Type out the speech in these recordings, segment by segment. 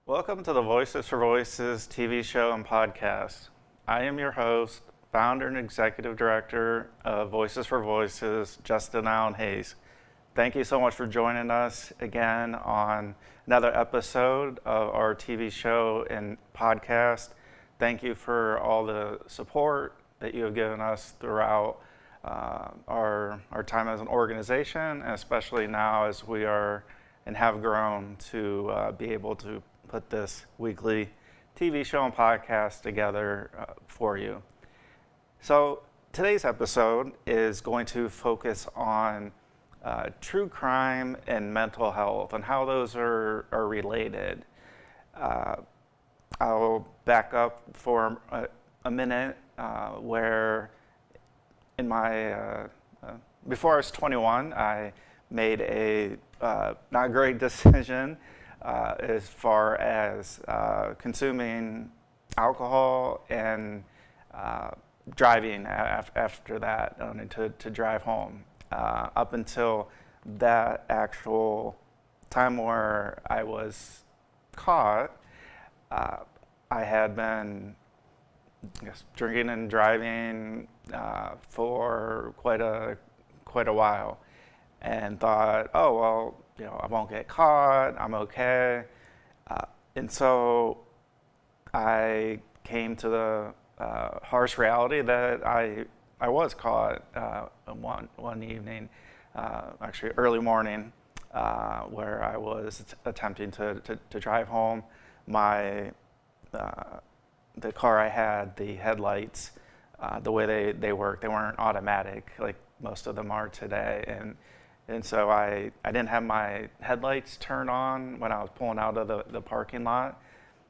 Welcome to the Voices for Voices TV show and podcast. I am your host, founder and executive director of Voices for Voices, Justin Allen Hayes. Thank you so much for joining us again on another episode of our TV show and podcast. Thank you for all the support that you have given us throughout our time as an organization, and especially now as we are and have grown to be able to put this weekly TV show and podcast together for you. So today's episode is going to focus on true crime and mental health and how those are related. I'll back up for a minute where in my, before I was 21, I made a not great decision as far as consuming alcohol and driving after that to drive home. Up until that actual time where I was caught, I had been drinking and driving for quite a while, and thought, oh well, I won't get caught, I'm okay. And so I came to the harsh reality that I was caught one evening, actually early morning, where I was attempting to drive home. The car I had, the headlights, the way they work, they weren't automatic like most of them are today, and so I didn't have my headlights turned on when I was pulling out of the parking lot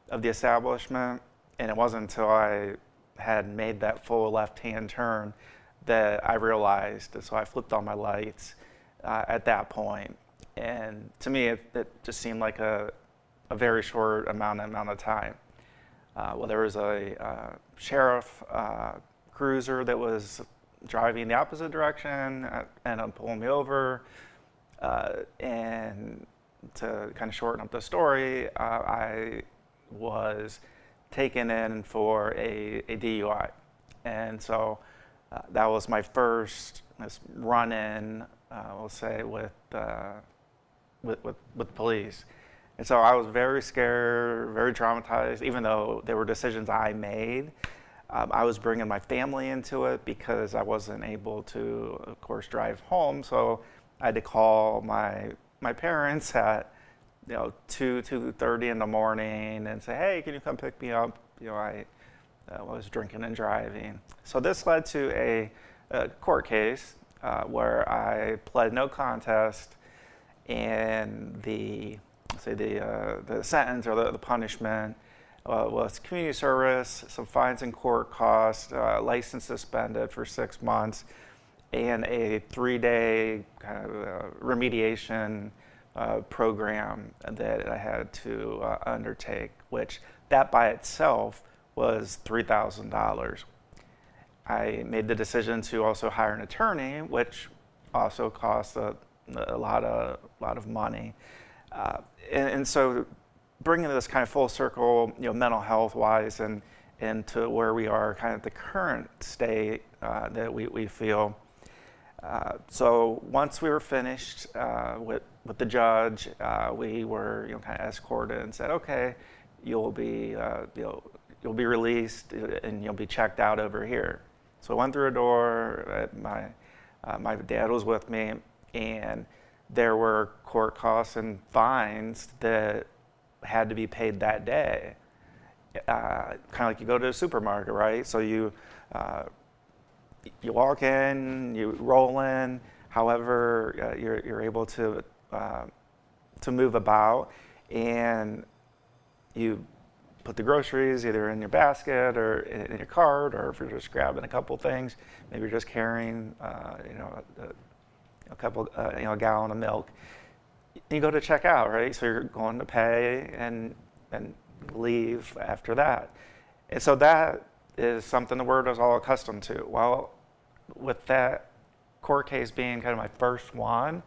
of the establishment, and it wasn't until I had made that full left-hand turn that I realized, and so I flipped on my lights at that point. And to me, it just seemed like a very short amount of time. Well, there was a sheriff cruiser that was driving the opposite direction, ended up pulling me over, and to kind of shorten up the story, I was taken in for a DUI, and so that was my first run-in, we'll say, with police. And so I was very scared, very traumatized, even though there were decisions I made. I was bringing my family into it because I wasn't able to, of course, drive home. So I had to call my parents at 2:30 in the morning and say, hey, can you come pick me up? I was drinking and driving. So this led to a court case where I pled no contest, and the sentence or the punishment was community service, some fines and court costs, license suspended for 6 months, and a 3-day kind of remediation program that I had to undertake, which that by itself was $3,000. I made the decision to also hire an attorney, which also cost a lot of money. And so bringing this kind of full circle, mental health wise, and to where we are kind of the current state that we feel. So once we were finished with the judge, we were kind of escorted and said, okay, you'll be released and you'll be checked out over here. So I went through a door. My dad was with me, and there were court costs and fines that had to be paid that day. Kind of like you go to a supermarket, right? So you walk in, you roll in, however you're able to move about, and you put the groceries either in your basket or in your cart, or if you're just grabbing a couple things, maybe you're just carrying a couple, a gallon of milk. You go to check out, right? So you're going to pay and leave after that. And so that is something the word is all accustomed to. Well, with that court case being kind of my first one,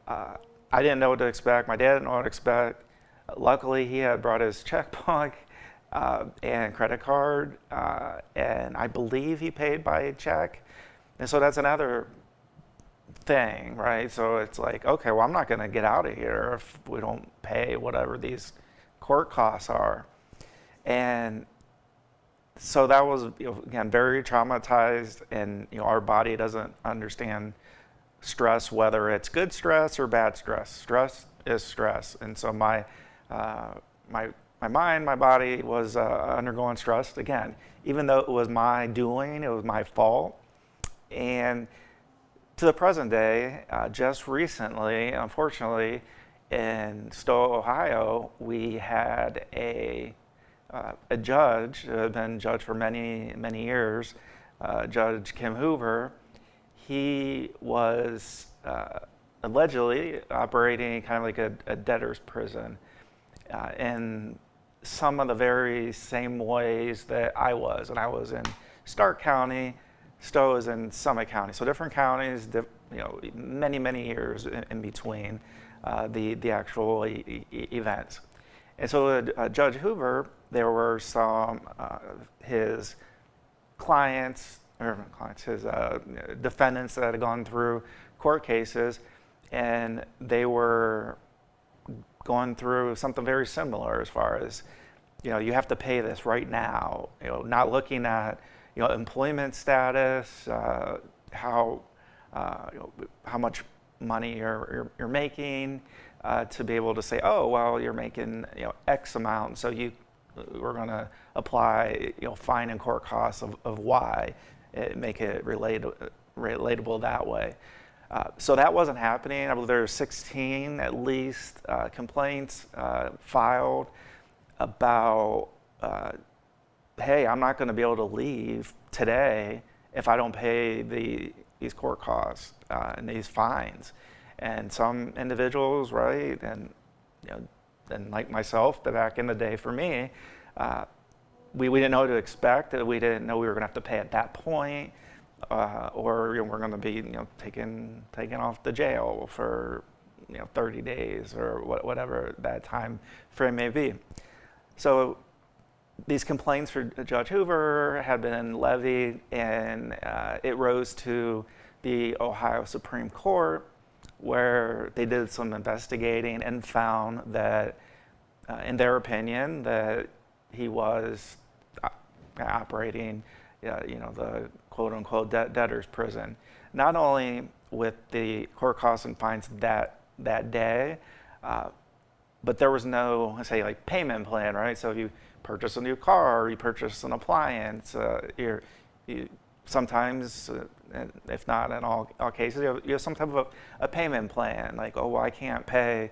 I didn't know what to expect. My dad didn't know what to expect. Luckily, he had brought his checkbook and credit card, and I believe he paid by check. And so that's another thing, right? So it's like, okay, well, I'm not going to get out of here if we don't pay whatever these court costs are. And so that was, again, very traumatized, and our body doesn't understand stress, whether it's good stress or bad stress. Stress is stress, and so my mind, my body was undergoing stress again, even though it was my doing, it was my fault. And to the present day, just recently, unfortunately, in Stow, Ohio, we had a judge who had been judge for many, many years, Judge Kim Hoover. He was allegedly operating kind of like a debtor's prison in some of the very same ways that I was. And I was in Stark County, Stow is in Summit County. So different counties, many, many years in between the actual events. And so Judge Hoover, there were some his clients, his defendants that had gone through court cases, and they were going through something very similar as far as, you have to pay this right now, not looking at, employment status, how much money you're making, to be able to say, oh, well, you're making, X amount, so we're going to apply, fine and court costs of Y, make it relatable that way. So that wasn't happening. I believe there were 16 at least complaints filed about, hey, I'm not going to be able to leave today if I don't pay these court costs and these fines. And some individuals, right, and like myself, back in the day for me, we didn't know what to expect. We didn't know we were going to have to pay at that point, or we're going to be taken off to jail for 30 days or whatever that time frame may be. So these complaints for Judge Hoover had been levied, and it rose to the Ohio Supreme Court, where they did some investigating and found that, in their opinion, that he was operating, the quote-unquote debtor's prison. Not only with the court costs and fines that day, but there was no, say, like payment plan, right? So if you purchase a new car, or you purchase an appliance, you sometimes, if not in all cases, you have some type of a payment plan. Like, oh, well, I can't pay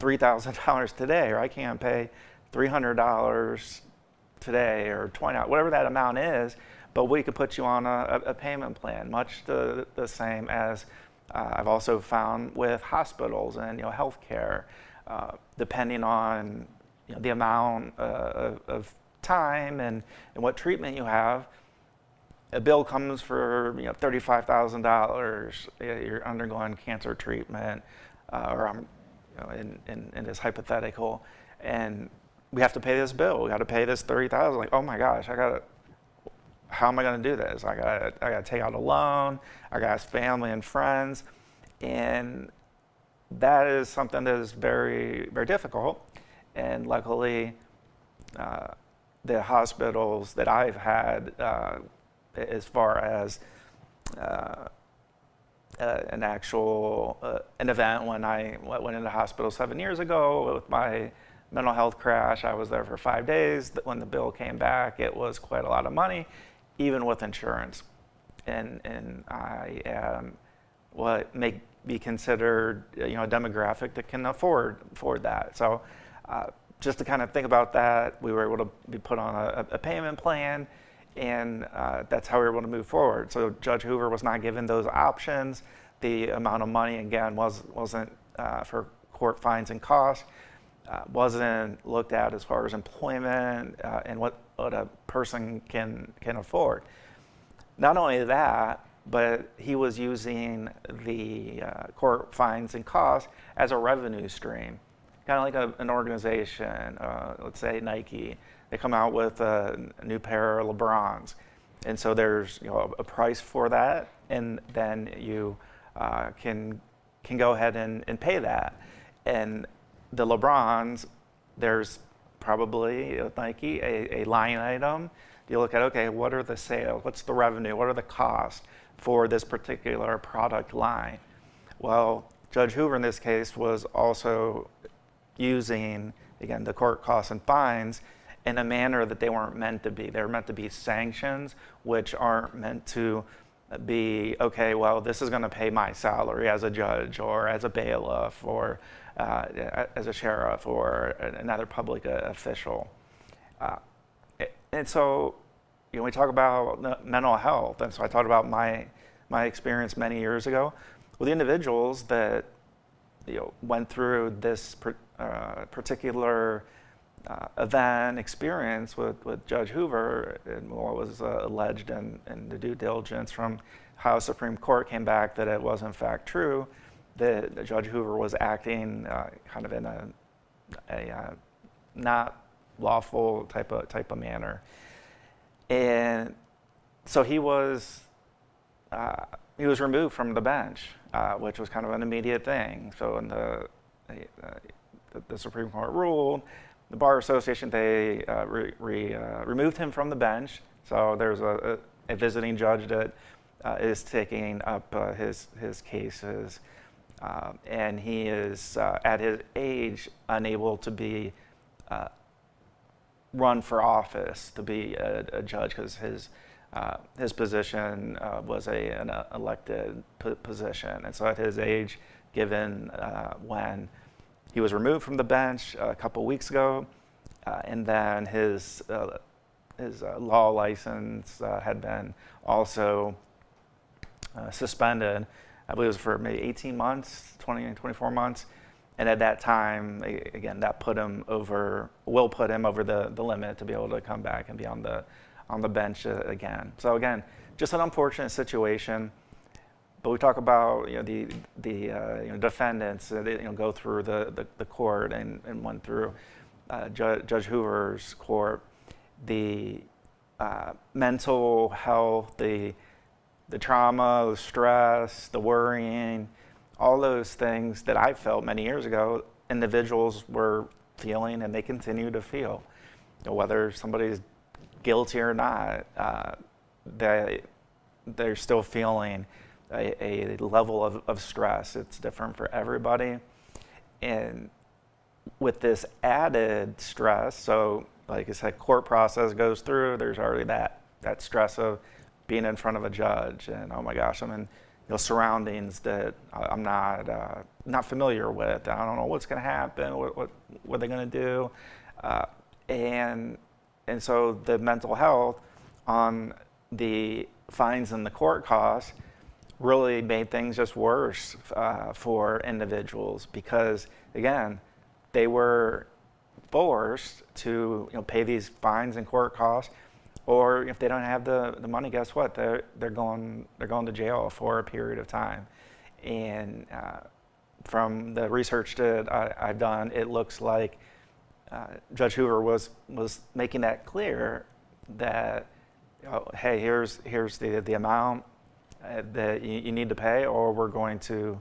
$3,000 today, or I can't pay $300 today, or $20, whatever that amount is, but we could put you on a payment plan, much the same as I've also found with hospitals and healthcare, depending on the amount of time and what treatment you have. A bill comes for $35,000. You're undergoing cancer treatment, or I'm in this hypothetical, and we have to pay this bill. We got to pay this $30,000. Like, oh my gosh, how am I going to do this? I got to take out a loan. I got to ask family and friends, and that is something that is very, very difficult. And luckily, the hospitals that I've had, as far as an actual an event, when I went into hospital 7 years ago with my mental health crash, I was there for 5 days. When the bill came back, it was quite a lot of money, even with insurance. And I am what may be considered a demographic that can afford that. So just to kind of think about that, we were able to be put on a payment plan, and that's how we were able to move forward. So Judge Hoover was not given those options. The amount of money, again, wasn't for court fines and costs, wasn't looked at as far as employment and what a person can afford. Not only that, but he was using the court fines and costs as a revenue stream. kind of like an organization, let's say Nike. They come out with a new pair of LeBrons, and so there's a price for that, and then you can go ahead and pay that. And the LeBrons, there's probably with Nike a line item. You look at, okay, what are the sales? What's the revenue? What are the costs for this particular product line? Well, Judge Hoover in this case was also using, again, the court costs and fines in a manner that they weren't meant to be. They were meant to be sanctions, which aren't meant to be, okay, well, this is going to pay my salary as a judge or as a bailiff or as a sheriff or another public official. And so, we talk about mental health, and so I talked about my experience many years ago with individuals that went through this particular event experience with Judge Hoover, and what was alleged in the due diligence from Ohio Supreme Court came back that it was in fact true, that Judge Hoover was acting kind of in a not lawful type of manner. And so he was removed from the bench, which was kind of an immediate thing. So in the Supreme Court ruled, the Bar Association, they removed him from the bench. So there's a visiting judge that is taking up his cases, and he is at his age unable to be run for office to be a judge because his position was an elected position. And so at his age, given when he was removed from the bench a couple weeks ago, and then his law license had been also suspended. I believe it was for maybe 18 months, 24 months. And at that time, again, that will put him over the limit to be able to come back and be on the bench again. So again, just an unfortunate situation. But we talk about the defendants that go through the court and went through Judge Hoover's court, the mental health, the trauma, the stress, the worrying. All those things that I felt many years ago, individuals were feeling and they continue to feel. Whether somebody's guilty or not, they're still feeling a level of stress. It's different for everybody. And with this added stress, so like I said, court process goes through, there's already that stress of being in front of a judge and, oh my gosh, I'm in surroundings that I'm not familiar with. I don't know what's going to happen. What are they going to do? And so the mental health on the fines and the court costs really made things just worse for individuals because, again, they were forced to pay these fines and court costs. Or if they don't have the money, guess what? They're going to jail for a period of time. And from the research that I've done, it looks like Judge Hoover was making that clear that hey, here's the amount that you need to pay, or we're going to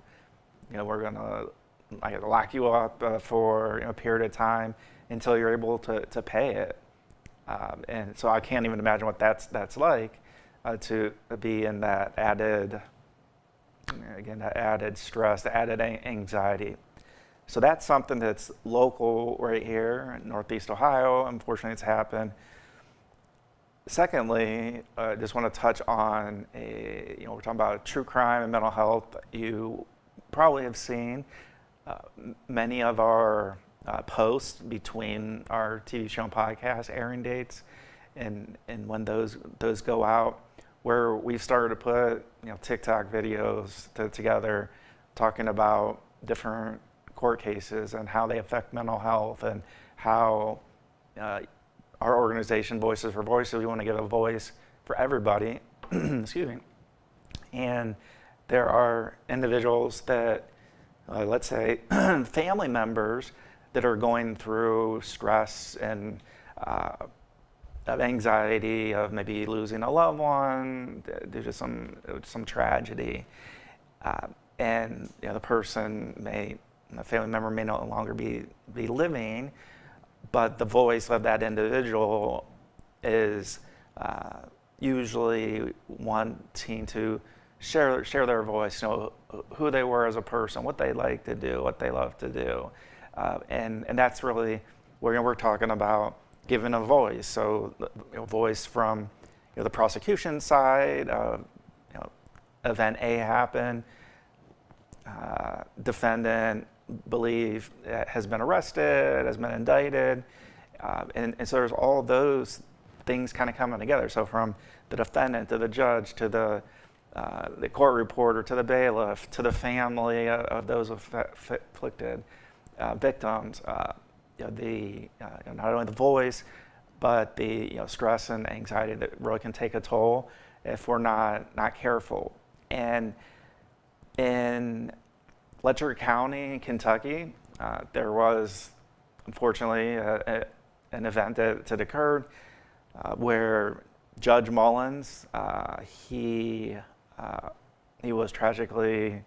lock you up for a period of time until you're able to pay it. And so I can't even imagine what that's like to be in that added stress, the added anxiety. So that's something that's local right here in Northeast Ohio. Unfortunately, it's happened. Secondly, I just want to touch on we're talking about true crime and mental health. You probably have seen many of our posts between our TV show and podcast airing dates, and when those go out, where we've started to put TikTok videos together, talking about different court cases and how they affect mental health, and how our organization, Voices for Voices, we want to give a voice for everybody. Excuse me. And there are individuals that, let's say, family members that are going through stress and of anxiety of maybe losing a loved one due to some tragedy, and the the family member may no longer be living, but the voice of that individual is usually wanting to share their voice, who they were as a person, what they like to do, what they love to do, and that's really where we're talking about giving a voice. So, voice from the prosecution side. Event A happened. Defendant has been arrested, has been indicted, and so there's all those things kind of coming together. So from the defendant to the judge to the court reporter to the bailiff to the family of those afflicted victims, not only the voice, but the stress and anxiety that really can take a toll if we're not careful. And in Letcher County, Kentucky, there was unfortunately an event that occurred where Judge Mullins, he was tragically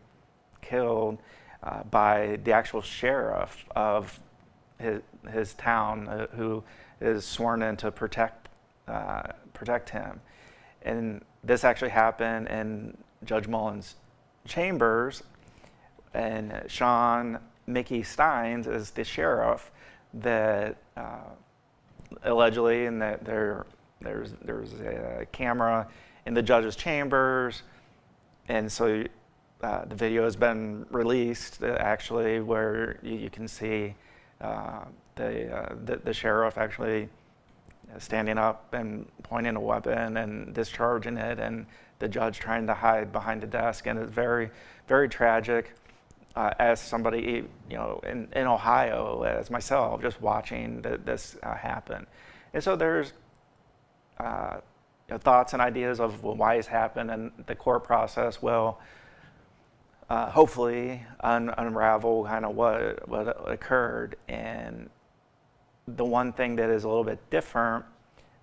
killed by the actual sheriff of his town, who is sworn in to protect him. And this actually happened in Judge Mullins' chambers, and Sean Mickey Steins is the sheriff that allegedly, and that there's a camera in the judge's chambers, and so the video has been released actually, where you can see the sheriff actually standing up and pointing a weapon and discharging it, and the judge trying to hide behind a desk. And it's very, very tragic. As somebody, in Ohio, as myself, just watching this happen. And so there's thoughts and ideas of why it's happened, and the court process will hopefully unravel kind of what occurred. And the one thing that is a little bit different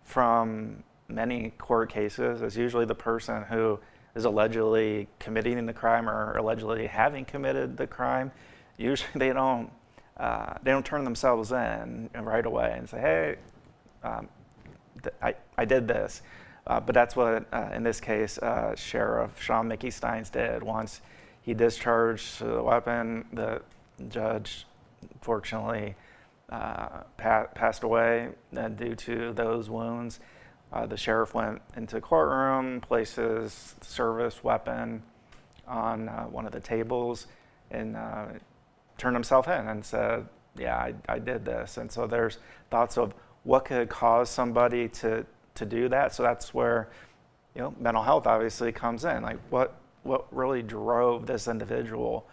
from many court cases is usually the person who is allegedly committing the crime or allegedly having committed the crime. Usually they don't turn themselves in right away and say, hey, I did this. But that's what, in this case, Sheriff Sean Mickey Steins did. Once he discharged the weapon, the judge, fortunately, passed away due to those wounds. The sheriff went into the courtroom, placed his service weapon on one of the tables, and turned himself in and said, yeah, I did this. And so there's thoughts of what could cause somebody to do that. So that's where mental health obviously comes in. Like what really drove this individual?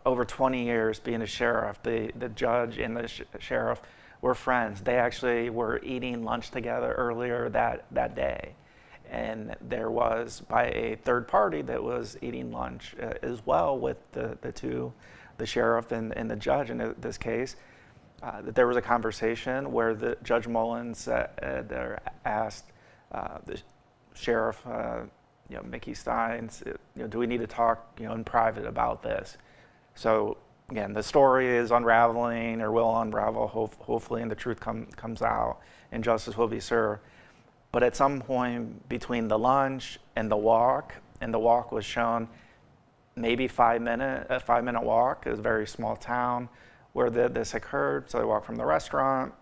Over 20 years being a sheriff, the judge and the sheriff were friends. They actually were eating lunch together earlier that day. And there was by a third party that was eating lunch as well with the sheriff and the judge in this case. That there was a conversation where the Judge Mullins asked the sheriff, Mickey Steins, do we need to talk, in private about this? So again, the story is unraveling, or will unravel, hopefully, and the truth comes out, and justice will be served. But at some point between the lunch and the walk was shown maybe a 5-minute walk. It was a very small town where this occurred. So they walk from the restaurant,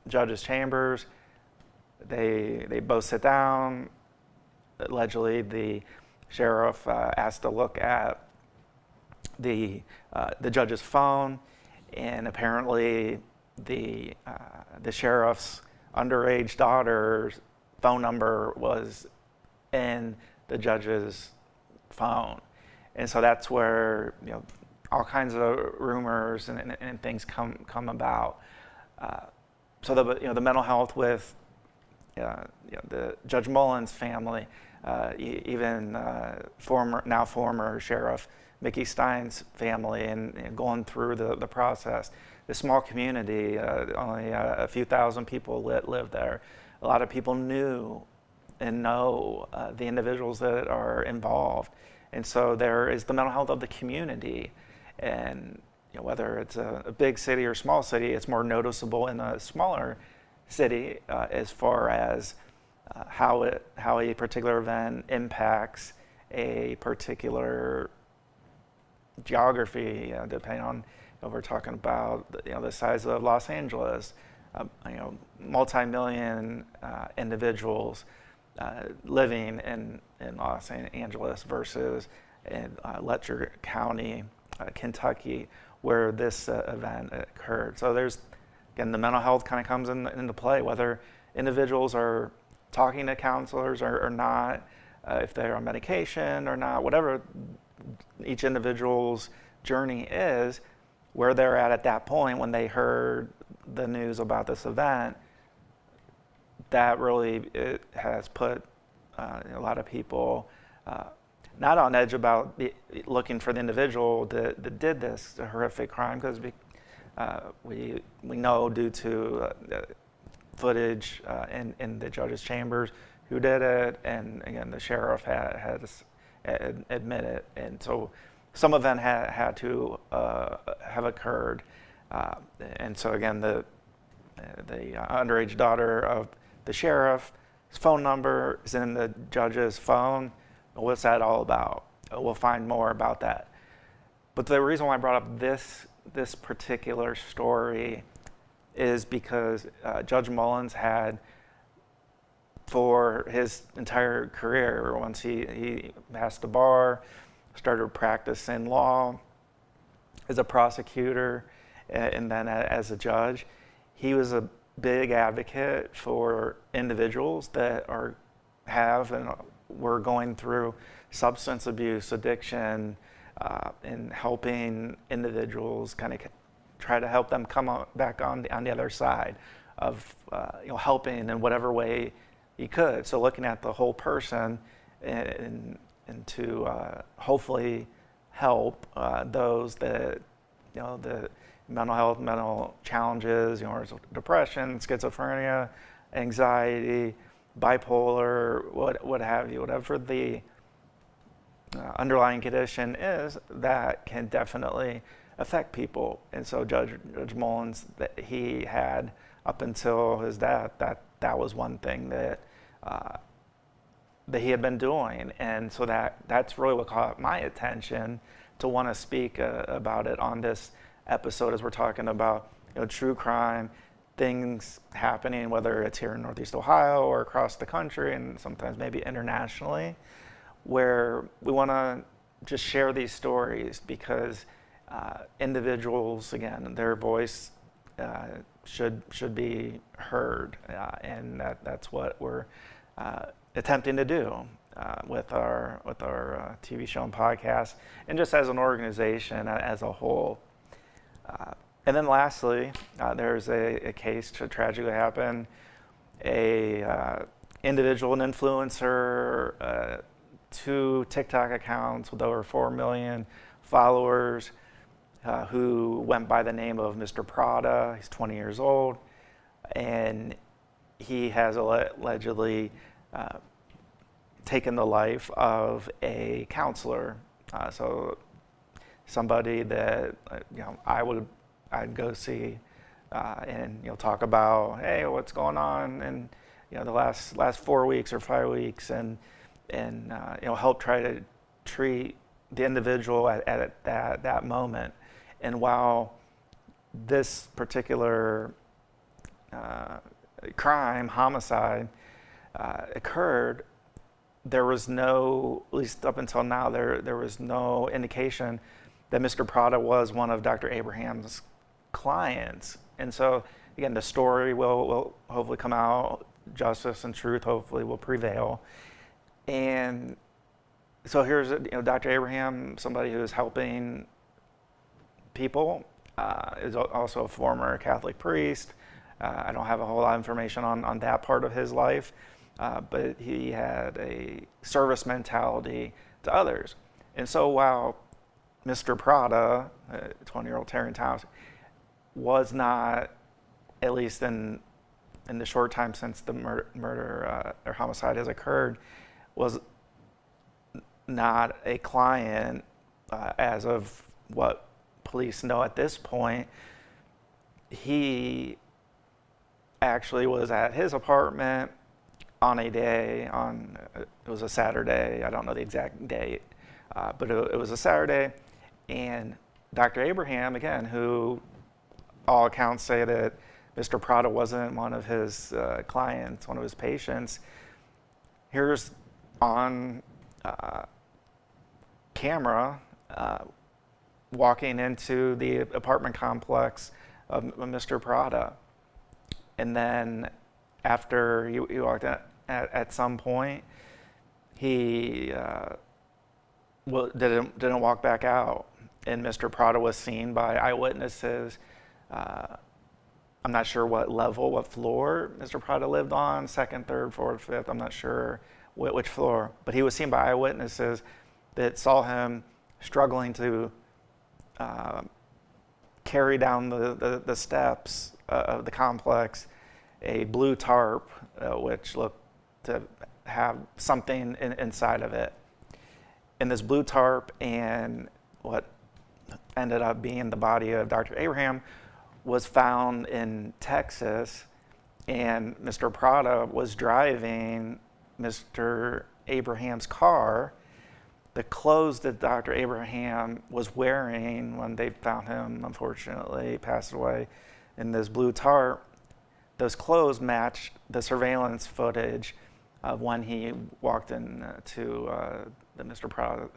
judge's chambers. They both sit down. Allegedly, the sheriff asked to look at the judge's phone, and apparently the sheriff's underage daughter's phone number was in the judge's phone. And so that's where all kinds of rumors and things come about. So the mental health with the Judge Mullins family, even former Sheriff Mickey Stein's family, and going through the process. this small community, only a few thousand people live there. A lot of people knew and know the individuals that are involved. And so there is the mental health of the community. And whether it's a big city or small city, it's more noticeable in a smaller city as far as how a particular event impacts a particular geography, depending on if we're talking about the size of Los Angeles, multi-million individuals living in Los Angeles versus in Letcher County, Kentucky, where this event occurred. So there's, again, the mental health kind of comes into play, whether individuals are talking to counselors or not, if they're on medication or not, whatever each individual's journey is, where they're at that point when they heard the news about this event, that really has put a lot of people not on edge about looking for the individual that did this horrific crime, because we know due to footage in the judge's chambers who did it, and again the sheriff has admitted, and so some event had to have occurred, and so again the underage daughter of the sheriff's phone number is in the judge's phone. What's that all about? We'll find more about that. But the reason why I brought up this particular story is because Judge Mullins had, for his entire career, once he passed the bar, started practicing law as a prosecutor, and then as a judge, he was a big advocate for individuals that have and were going through substance abuse, addiction, and helping individuals kind of try to help them come back on the other side of helping in whatever way he could. So looking at the whole person and to hopefully help those that the mental challenges, depression, schizophrenia, anxiety, bipolar, what have you, whatever the underlying condition is, that can definitely affect people. And so Judge Mullins, that he had up until his death, that was one thing that he had been doing, and so that's really what caught my attention to want to speak about it on this episode, as we're talking about true crime, things happening, whether it's here in Northeast Ohio or across the country, and sometimes maybe internationally, where we want to just share these stories because individuals, again, their voice should be heard, and that's what we're attempting to do with our TV show and podcast, and just as an organization as a whole. And then lastly, there's a case to tragically happen. A individual, an influencer, 2 TikTok accounts with over 4 million followers, who went by the name of Mr. Prada. He's 20 years old, and he has allegedly taken the life of a counselor. So somebody that I'd go see and talk about, hey, what's going on, and the last 4 weeks or 5 weeks, and help try to treat the individual at that moment. And while this particular crime, homicide, occurred, there was no, at least up until now, there was no indication that Mr. Prada was one of Dr. Abraham's clients. And so, again, the story will hopefully come out, justice and truth hopefully will prevail. And so here's Dr. Abraham, somebody who is helping people, is also a former Catholic priest. I don't have a whole lot of information on that part of his life, but he had a service mentality to others. And so while Mr. Prada, 20-year-old Terry Thomas, was not, at least in the short time since the murder or homicide has occurred, was not a client as of what police know at this point. He actually was at his apartment on a day, it was a Saturday, I don't know the exact date, but it was a Saturday, and Dr. Abraham, again, who all accounts say that Mr. Prada wasn't one of his clients, one of his patients, here's on camera walking into the apartment complex of Mr. Prada. And then after he walked out, at some point, he didn't walk back out. And Mr. Prada was seen by eyewitnesses. I'm not sure what level, what floor Mr. Prada lived on, second, third, fourth, fifth, I'm not sure which floor. But he was seen by eyewitnesses that saw him struggling to carry down the steps of the complex a blue tarp, which looked to have something inside of it. And this blue tarp and what ended up being the body of Dr. Abraham was found in Texas, and Mr. Prada was driving Mr. Abraham's car. The clothes that Dr. Abraham was wearing when they found him, unfortunately, passed away in this blue tarp, those clothes matched the surveillance footage of when he walked into the Mr. Prada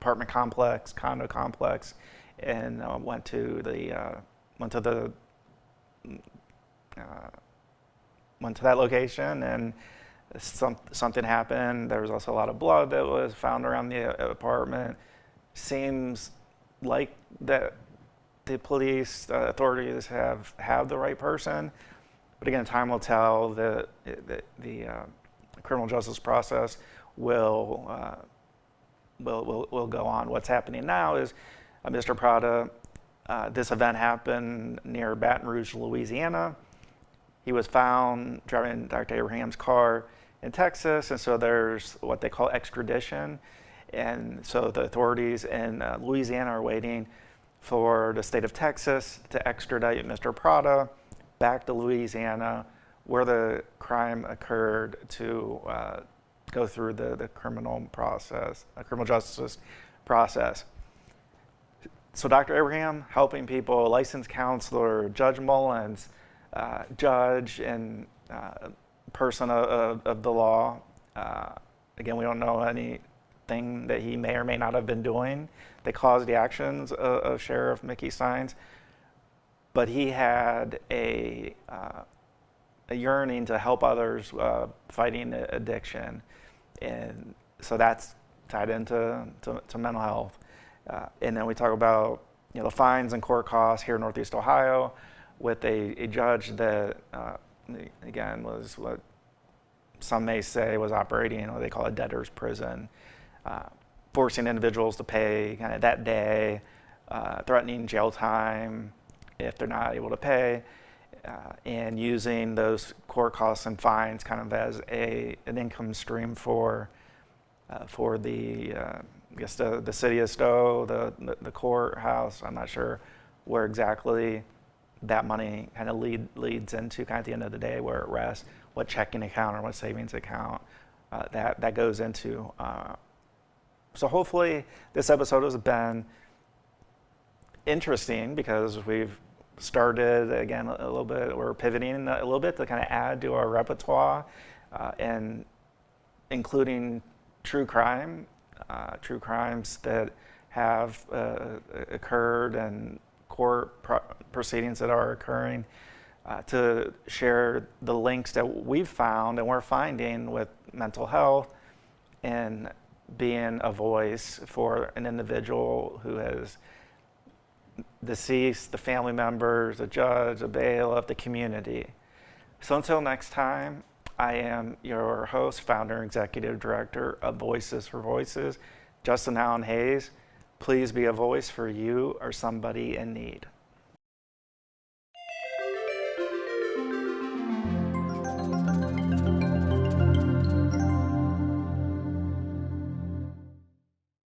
apartment complex, condo complex, and went to that location, and something happened. There was also a lot of blood that was found around the apartment. Seems like that the police authorities have the right person, but again, time will tell. The criminal justice process will go on. What's happening now is Mr. Prada. This event happened near Baton Rouge, Louisiana. He was found driving Dr. Abraham's car in Texas, and so there's what they call extradition. And so the authorities in Louisiana are waiting for the state of Texas to extradite Mr. Prada back to Louisiana, where the crime occurred, to go through the criminal process, criminal justice process. So Dr. Abraham helping people, licensed counselor, Judge Mullins, judge and person of the law. Again, we don't know anything that he may or may not have been doing that caused the actions of Sheriff Mickey Steins, but he had a yearning to help others fighting addiction, and so that's tied into mental health. And then we talk about the fines and court costs here in Northeast Ohio, with a judge that again was what some may say was operating what they call a debtor's prison, forcing individuals to pay kind of that day, threatening jail time if they're not able to pay, and using those court costs and fines kind of as an income stream for the I guess the city of Stow, the courthouse. I'm not sure where exactly that money kind of leads into, kind of at the end of the day, where it rests, what checking account or what savings account that goes into. So hopefully this episode has been interesting, because we've started again a little bit, we're pivoting a little bit to kind of add to our repertoire, and including true crime, true crimes that have occurred and court proceedings that are occurring, to share the links that we've found and we're finding with mental health, and being a voice for an individual who has deceased, the family members, a judge, a bailiff, the community. So until next time, I am your host, founder, and executive director of Voices for Voices, Justin Allen Hayes. Please be a voice for you or somebody in need.